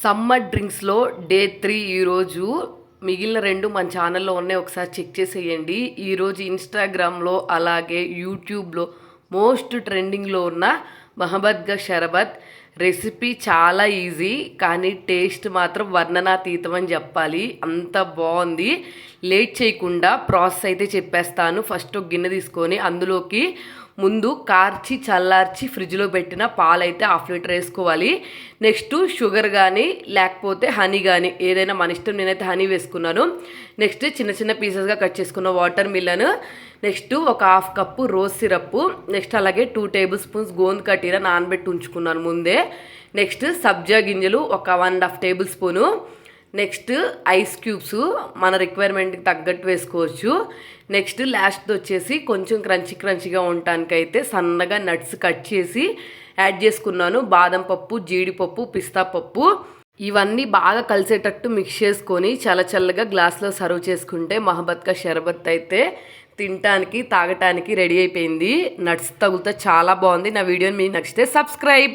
Summer డ్రింక్స్లో day 3 ఈరోజు. మిగిలిన 2 మన ఛానల్లో ఉన్నాయి, ఒకసారి చెక్ చేసేయండి. ఈరోజు ఇన్స్టాగ్రామ్లో అలాగే యూట్యూబ్లో మోస్ట్ ట్రెండింగ్లో ఉన్న మహబత్గా షరబత్ రెసిపీ చాలా ఈజీ, కానీ టేస్ట్ మాత్రం వర్ణనాతీతం అని చెప్పాలి. అంత బాగుంది. లేట్ చేయకుండా ప్రాసెస్ అయితే చెప్పేస్తాను. ఫస్ట్ ఒక గిన్నె తీసుకొని అందులోకి ముందు కార్చి చల్లార్చి ఫ్రిడ్జ్లో పెట్టిన పాలైతే 1/2 లీటర్ వేసుకోవాలి. నెక్స్ట్ షుగర్ కానీ లేకపోతే హనీ కానీ ఏదైనా మన ఇష్టం. నేనైతే హనీ వేసుకున్నాను. నెక్స్ట్ చిన్న చిన్న పీసెస్గా కట్ చేసుకున్న వాటర్ మిలన్. నెక్స్ట్ ఒక 1/2 కప్పు రోజ్ సిరప్. నెక్స్ట్ అలాగే 2 టేబుల్ స్పూన్స్ గోంద్ కటీరా నానబెట్టి ఉంచుకున్నాను ముందే. నెక్స్ట్ సబ్జా గింజలు ఒక 1.5 table spoon. Next ice cubes మన రిక్వైర్మెంట్కి తగ్గట్టు వేసుకోవచ్చు. నెక్స్ట్ లాస్ట్ వచ్చేసి కొంచెం క్రంచీగా ఉండటానికైతే సన్నగా నట్స్ కట్ చేసి యాడ్ చేసుకున్నాను. బాదం పప్పు, జీడిపప్పు, పిస్తా పప్పు ఇవన్నీ బాగా కలిసేటట్టు మిక్స్ చేసుకొని చల్లగా గ్లాస్లో సర్వ్ చేసుకుంటే మహబత్కా షర్బత్ అయితే తినటానికి తాగటానికి రెడీ అయిపోయింది. నట్స్ తగులుతా చాలా బాగుంది. నా వీడియోని మీకు నచ్చితే సబ్స్క్రైబ్.